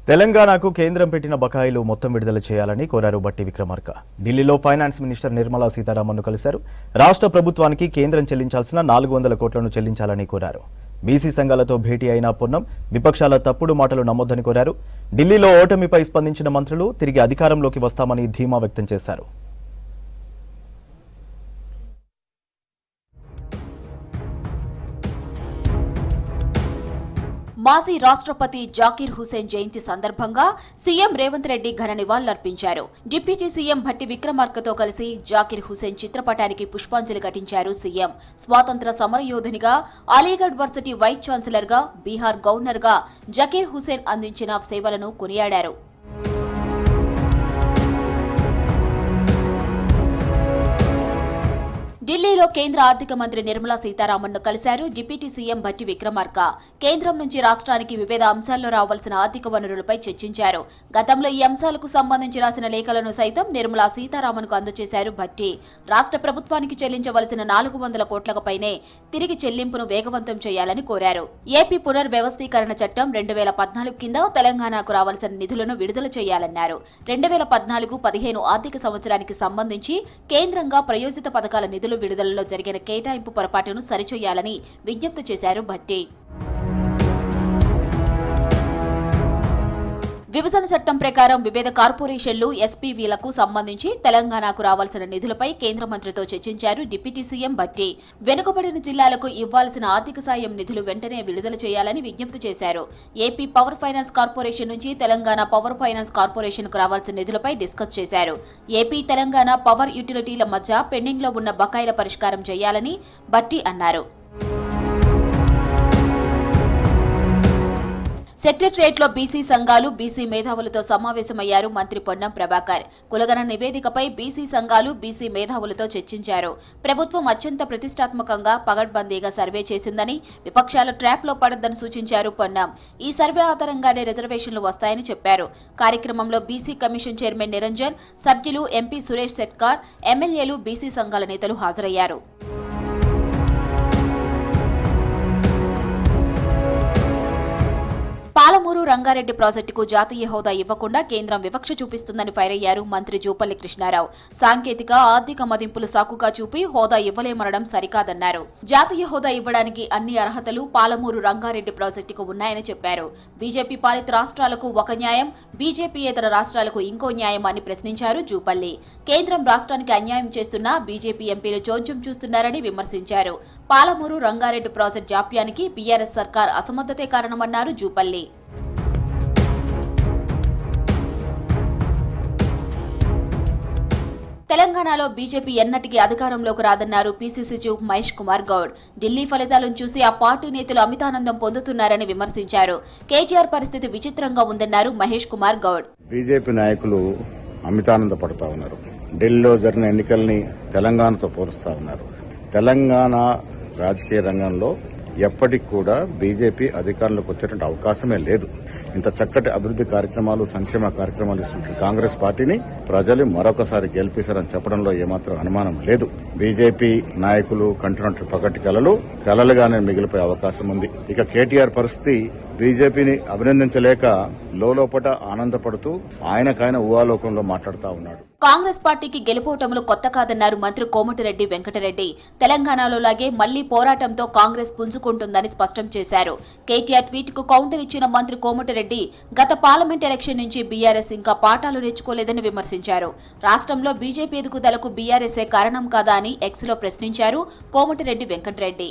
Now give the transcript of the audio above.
తెలంగాణకు కేంద్రం పెట్టిన బకాయిలు మొత్తం విడుదల చేయాలని కోరారు బట్టి విక్రమార్క. ఢిల్లీలో ఫైనాన్స్ మినిస్టర్ నిర్మలా సీతారామన్ను కలిశారు. రాష్ట్ర ప్రభుత్వానికి కేంద్రం చెల్లించాల్సిన 400 కోట్లను చెల్లించాలని కోరారు. బీసీ సంఘాలతో భేటీ అయిన పొన్నం విపక్షాల తప్పుడు మాటలు నమ్మొద్దని కోరారు. ఢిల్లీలో ఓటమిపై స్పందించిన మంత్రులు తిరిగి అధికారంలోకి వస్తామని ధీమా వ్యక్తం చేశారు. మాజీ రాష్ట్రపతి జాకీర్ హుసేన్ జయంతి సందర్భంగా సీఎం రేవంత్ రెడ్డి ఘన నివాళులర్పించారు. డిప్యూటీ సీఎం భట్టి విక్రమార్కతో కలిసి జాకీర్ హుసేన్ చిత్రపటానికి పుష్పాంజలి ఘటించారు సీఎం. స్వాతంత్ర సమరయోధునిగా, అలీగఢ్ వర్సిటీ వైస్ ఛాన్సలర్ గా, బీహార్ గవర్నర్ గా జాకీర్ హుసేన్ అందించిన సేవలను కొనియాడారు. ఢిల్లీలో కేంద్ర ఆర్థిక మంత్రి నిర్మలా సీతారామన్ను కలిశారు డిప్యూటీ సీఎం భట్టి విక్రమార్క. కేంద్రం నుంచి రాష్ట్రానికి వివిధ అంశాల్లో రావాల్సిన ఆర్థిక వనరులపై చర్చించారు. గతంలో ఈ అంశాలకు సంబంధించి రాసిన లేఖలను సైతం నిర్మలా సీతారామన్కు అందజేశారు భట్టి. రాష్ట్ర ప్రభుత్వానికి చెల్లించవలసిన 400 కోట్లకు పైనే తిరిగి చెల్లింపును వేగవంతం చేయాలని కోరారు. ఏపీ పునర్వ్యవస్థీకరణ చట్టం 2014 కింద తెలంగాణకు రావాల్సిన నిధులను విడుదల చేయాలన్నారు. 2014-15 ఆర్థిక సంవత్సరానికి సంబంధించి కేంద్రంగా ప్రయోజిత పథకాల నిధులు విడుదలలో జరిగిన కేటాయింపు పొరపాటును సరిచేయాలని విజ్ఞప్తి చేశారు భట్టి. విభజన చట్టం ప్రకారం వివిధ కార్పొరేషన్లు, ఎస్పీవీలకు సంబంధించి తెలంగాణకు రావాల్సిన నిధులపై కేంద్ర మంత్రితో చర్చించారు డిప్యూటీ సీఎం భట్టి. వెనుకబడిన జిల్లాలకు ఇవ్వాల్సిన ఆర్థిక సాయం నిధులు వెంటనే విడుదల చేయాలని విజ్ఞప్తి చేశారు. ఏపీ పవర్ ఫైనాన్స్ కార్పొరేషన్ నుంచి తెలంగాణ పవర్ ఫైనాన్స్ కార్పొరేషన్కు రావాల్సిన నిధులపై డిస్కస్ చేశారు. ఏపీ, తెలంగాణ పవర్ యూటిలిటీల మధ్య పెండింగ్లో ఉన్న బకాయిల పరిష్కారం చేయాలని భట్టి అన్నారు. సెక్రటరియట్లో బీసీ సంఘాలు, బీసీ మేధావులతో సమావేశమయ్యారు మంత్రి పొన్నం ప్రభాకర్. కులగణ నివేదికపై బీసీ సంఘాలు, బీసీ మేధావులతో చర్చించారు. ప్రభుత్వం అత్యంత ప్రతిష్టాత్మకంగా, పగడ్బందీగా సర్వే చేసిందని, విపక్షాల ట్రాప్లో పడొద్దని సూచించారు పొన్నం. ఈ సర్వే ఆధారంగానే రిజర్వేషన్లు వస్తాయని చెప్పారు. కార్యక్రమంలో బీసీ కమిషన్ చైర్మన్ నిరంజన్, సభ్యులు ఎంపీ సురేష్ సెట్కార్, ఎమ్మెల్యేలు, బీసీ సంఘాల నేతలు హాజరయ్యారు. పాలమూరు రంగారెడ్డి ప్రాజెక్టుకు జాతీయ హోదా ఇవ్వకుండా కేంద్రం వివక్ష చూపిస్తుందని ఫైర్ అయ్యారు మంత్రి జూపల్లి కృష్ణారావు. సాంకేతిక, ఆర్థిక మదింపులు సాకుగా చూపి హోదా ఇవ్వలేమనడం సరికాదన్నారు. జాతీయ హోదా ఇవ్వడానికి అన్ని అర్హతలు పాలమూరు రంగారెడ్డి ప్రాజెక్టుకు ఉన్నాయని చెప్పారు. బీజేపీ పాలిత రాష్ట్రాలకు ఒక న్యాయం, బీజేపీయేతర రాష్ట్రాలకు ఇంకో న్యాయం అని ప్రశ్నించారు జూపల్లి. కేంద్రం రాష్ట్రానికి అన్యాయం చేస్తున్నా బీజేపీ ఎంపీలు చోద్యం చూస్తున్నారని విమర్శించారు. పాలమూరు రంగారెడ్డి ప్రాజెక్టు జాప్యానికి బీఆర్ఎస్ సర్కార్ అసమర్థతే కారణమన్నారు జూపల్లి. తెలంగాణలో బీజేపీ ఎన్నటికీ అధికారంలోకి రాదన్నారు పీసీసీ చీఫ్ మహేష్ కుమార్ గౌడ్. ఢిల్లీ ఫలితాలను చూసి ఆ పార్టీ నేతలు అమితానందం పొందుతున్నారని విమర్శించారు. కేటీఆర్ పరిస్థితి విచిత్రంగా ఉందన్నారు మహేష్ కుమార్ గౌడ్. బీజేపీ నాయకులు అమితానంద పడుతూ ఉన్నారు. ఢిల్లీలో జరిగిన ఎన్నికల్ని తెలంగాణతో పోలుస్తా ఉన్నారు. తెలంగాణ రాజకీయ రంగంలో ఎప్పటికి కూడా బీజేపీ అధికారంలోకి వచ్చేటువంటి అవకాశమే లేదు. ఇంత చక్కటి అభివృద్ది కార్యక్రమాలు, సంక్షేమ కార్యక్రమాలు ఇస్తున్న కాంగ్రెస్ పార్టీని ప్రజలు మరొకసారి గెలిపిస్తారని చెప్పడంలో ఏమాత్రం అనుమానం లేదు. బీజేపీ నాయకులు కంటున్నట్టు పగటి కలలుగానే మిగిలిపోయే అవకాశం ఉంది. ఇక కేటీఆర్ పరిస్థితి బీజేపీని అభినందించలేక లోపట ఆనందపడుతూ ఆయనకాయన ఊహాలోకంలో మాట్లాడుతూ ఉన్నాడు. కాంగ్రెస్ పార్టీకి గెలుపోటములు కొత్త కాదన్నారు మంత్రి కోమటిరెడ్డి వెంకటరెడ్డి. తెలంగాణలో లాగే మళ్లీ పోరాటంతో కాంగ్రెస్ పుంజుకుంటుందని స్పష్టం చేశారు. కేటీఆర్ ట్వీట్ కు కౌంటర్ ఇచ్చిన మంత్రి కోమటిరెడ్డి గత పార్లమెంట్ ఎలక్షన్ నుంచి బీఆర్ఎస్ ఇంకా పాఠాలు నేర్చుకోలేదని విమర్శించారు. రాష్ట్రంలో బీజేపీ ఎదుగుదలకు బీఆర్ఎస్ఏ కారణం కాదా అని ఎక్స్ లో ప్రశ్నించారు కోమటిరెడ్డి వెంకటరెడ్డి.